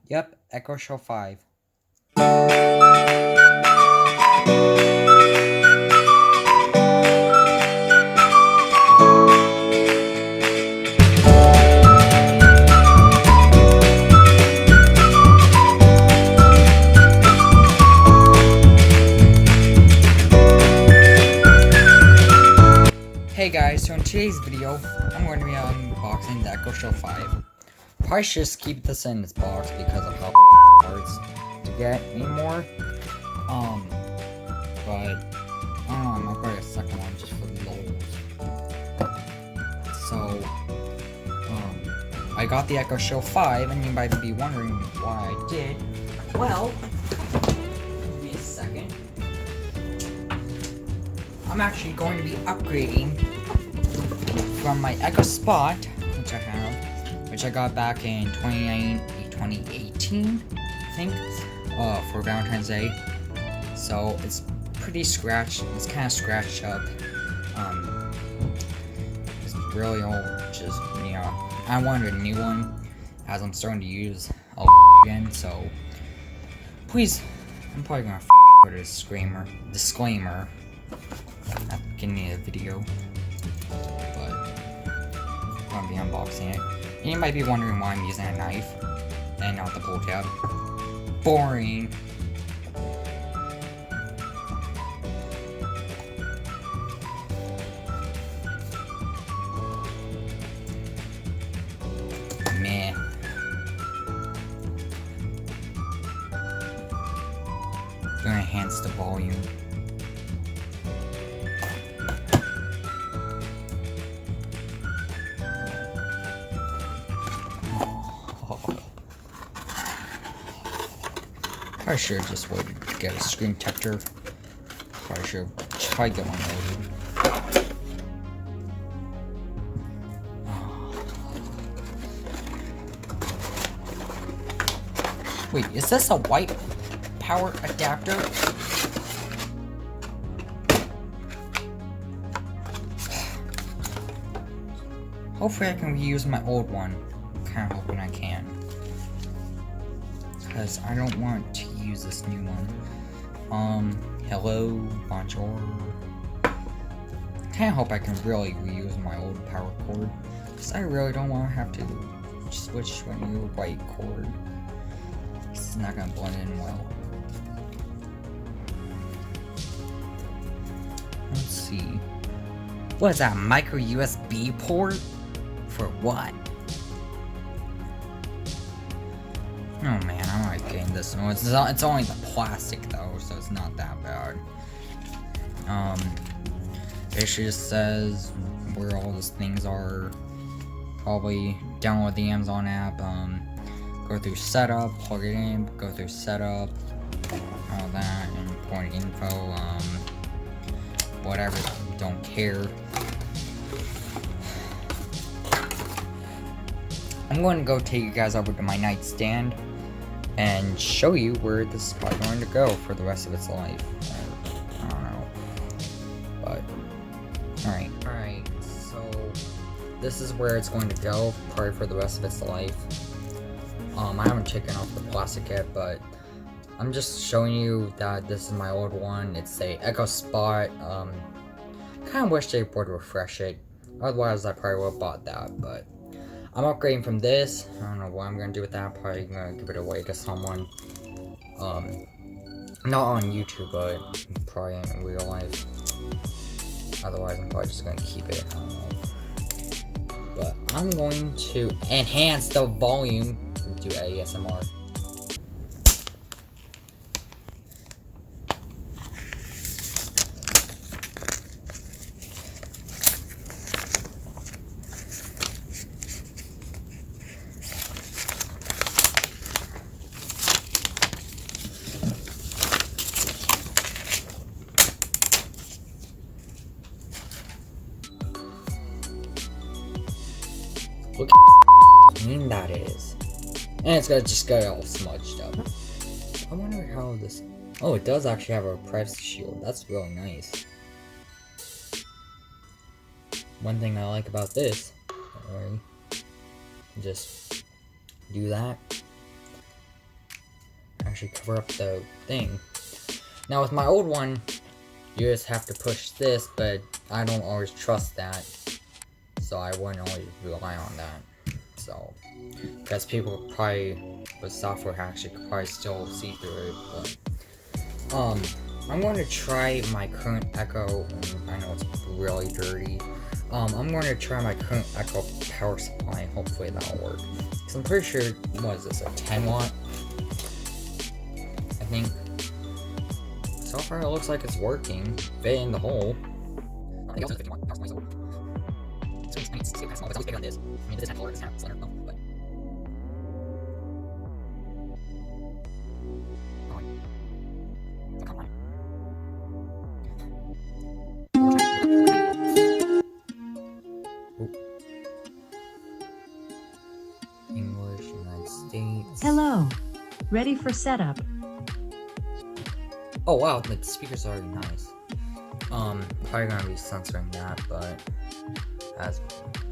Yep, Echo Show 5. Hey guys, so in today's video, I'm going to be unboxing the Echo Show 5. Probably should just keep this in this box because of how hard it's to get anymore. But I don't know, I might buy a second one just for lulz. So, I got the Echo Show 5, and you might be wondering why I did. Well, give me a second. I'm actually going to be upgrading from my Echo Spot, which I have, which I got back in 2018, I think, for Valentine's Day. So it's pretty scratched. It's kind of scratched up. It's really old. Just, you know, I wanted a new one as I'm starting to use again. So please, I'm probably gonna put a disclaimer at the beginning of the video, but I'm gonna be unboxing it. And you might be wondering why I'm using a knife and not the pull tab. Boring. Meh. Gonna enhance the volume. I should have just waited to get a screen protector. Probably should have tried get one loaded. Wait, is this a white power adapter? Hopefully I can reuse my old one. Kinda hoping I can. Because I don't want to use this new one. Hello, bonjour. Kinda hope I can really reuse my old power cord. Because I really don't want to have to switch to a new white cord. It's not gonna blend in well. Let's see. What is that, micro USB port? For what? Oh man, I'm not getting this one. It's only the plastic though, so it's not that bad. It just says where all these things are. Probably download the Amazon app, go through setup, plug it in, go through setup, all that, and important info, whatever, don't care. I'm going to go take you guys over to my nightstand and show you where this is probably going to go for the rest of its life. I don't know. But, alright, so this is where it's going to go, probably for the rest of its life. I haven't taken off the plastic yet, but I'm just showing you that this is my old one. It's a Echo Spot. Kind of wish they would refresh it. Otherwise, I probably would have bought that, but I'm upgrading from this. I don't know what I'm gonna do with that. Probably gonna give it away to someone. Not on YouTube, but probably in real life. Otherwise, I'm probably just gonna keep it. I don't know. But I'm going to enhance the volume to ASMR. Look how clean that is. And it's gonna just get all smudged up. I wonder how this Oh, it does actually have a privacy shield. That's really nice. One thing I like about this, don't worry, just do that. Actually cover up the thing. Now with my old one, you just have to push this, but I don't always trust that. So I wouldn't always rely on that. So, because people probably, with software hacks, you could probably still see through it, but I'm going to try my current Echo, and I know it's really dirty. I'm going to try my current Echo power supply, and hopefully that'll work. Because I'm pretty sure, what is this, a 10 watt? I think. So far it looks like it's working. Fit in the hole. I think it's 50 watt power supply, so. I mean, it's still kind of small, but it's always bigger than this. I mean, this is $10, it's kind of slender, but. Oh, come on. English, United States. Hello. Ready for setup. Oh wow, the speakers are already nice. Probably gonna be censoring that, but as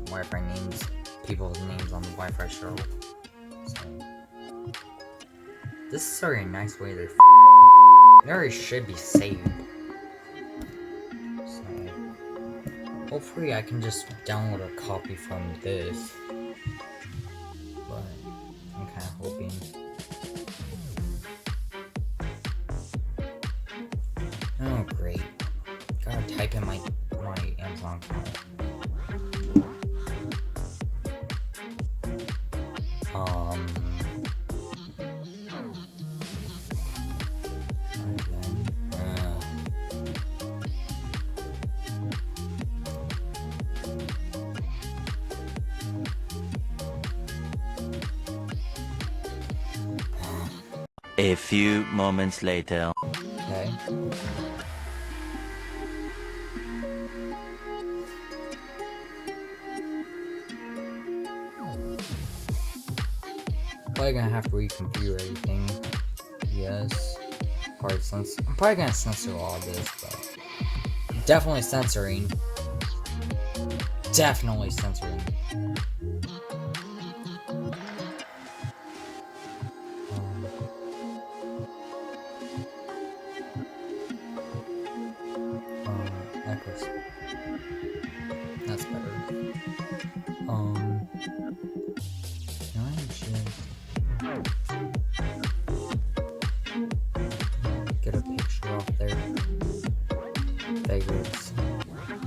Wi-Fi names people's names on the Wi-Fi show. So this is already a nice way to. It already should be saved. So hopefully I can just download a copy from this. But I'm kind of hoping. Oh great! Gotta type in my Amazon account. A few moments later. Okay. Probably gonna have to reconfigure everything. Yes. I'm probably gonna censor all of this, but definitely censoring. Definitely censoring. Echoes. That's better. Can I just get a picture off there? Favorites.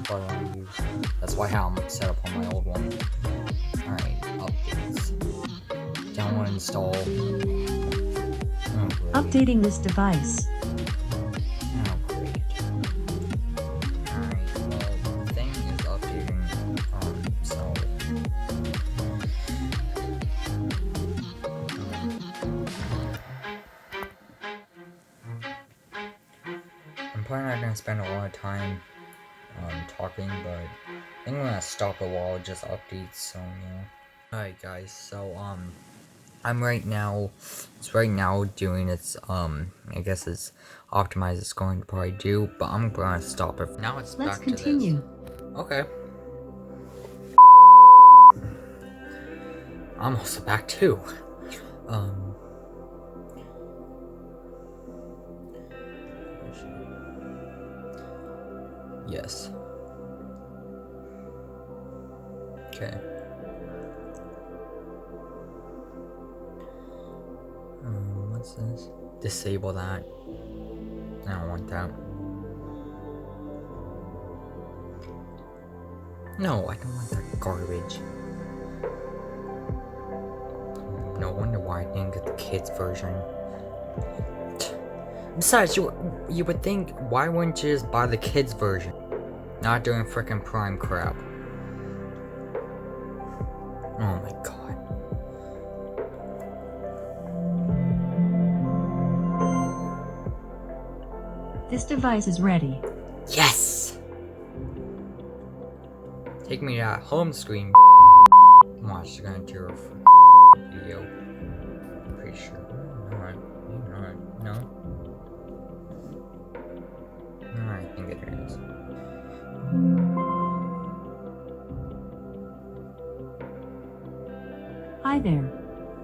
What I want to use. That's how I'm set up on my old one. Alright, updates. Download, install. Oh, great. Updating this device. Oh, great. Alright, well, the thing is updating, so. I'm probably not gonna spend a lot of time talking, but I think I'm gonna stop it while it just updates, so yeah. Alright guys, so I'm right now doing its I guess it's optimized it's going to probably do, but I'm gonna stop it. Now it's Let's back continue. to this. Okay. I'm also back too. Yes. Okay. What's this? Disable that. I don't want that. No, I don't want that garbage. No wonder why I didn't get the kids version. Besides, you would think, why wouldn't you just buy the kids version? Not doing frickin' Prime crap. Oh my god. This device is ready. Yes! Take me to that home screen. Watch, they're gonna do a video. I'm pretty sure. No. Hi there.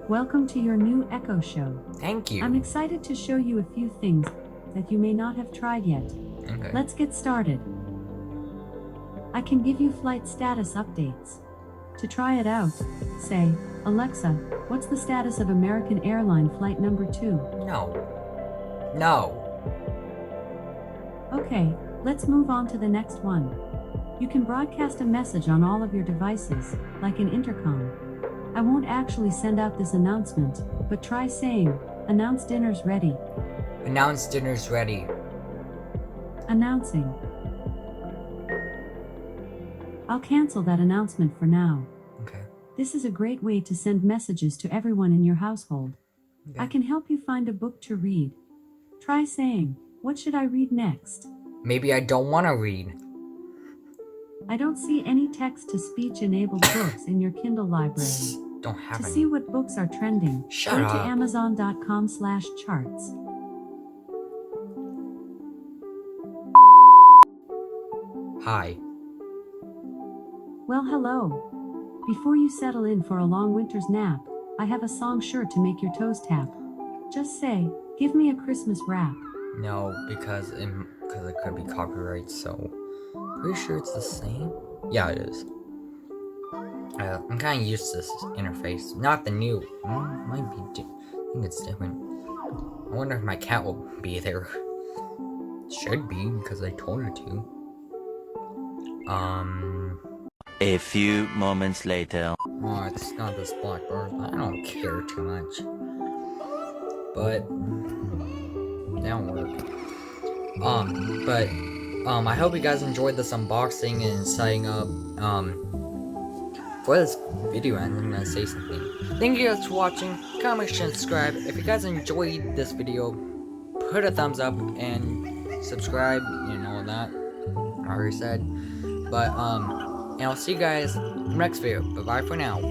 Welcome to your new Echo Show. Thank you. I'm excited to show you a few things that you may not have tried yet. Okay. Let's get started. I can give you flight status updates. To try it out, say, Alexa, what's the status of American Airline Flight Number 2? No. No. Okay, let's move on to the next one. You can broadcast a message on all of your devices, like an intercom. I won't actually send out this announcement, but try saying, announce dinner's ready. Announce dinner's ready. Announcing. I'll cancel that announcement for now. Okay. This is a great way to send messages to everyone in your household. I can help you find a book to read. Try saying, what should I read next? Maybe I don't want to read. I don't see any text-to-speech enabled books in your Kindle library. Don't have To any. see what books are trending, Shut go up. to amazon.com/charts. Hi. Well, hello. Before you settle in for a long winter's nap, I have a song sure to make your toes tap. Just say, give me a Christmas rap. No, because it could be copyright, so pretty sure it's the same. Yeah, it is. I'm kind of used to this interface. Not the new. Might be. I think it's different. I wonder if my cat will be there. Should be because I told her to. A few moments later. Oh, it's not this Blackbird. I don't care too much. But that'll work. I hope you guys enjoyed this unboxing and setting up for this video, and I'm gonna say something. Thank you guys for watching. Comment, share, and subscribe. If you guys enjoyed this video, put a thumbs up and subscribe, you know that. I already said. But and I'll see you guys in the next video. Bye bye for now.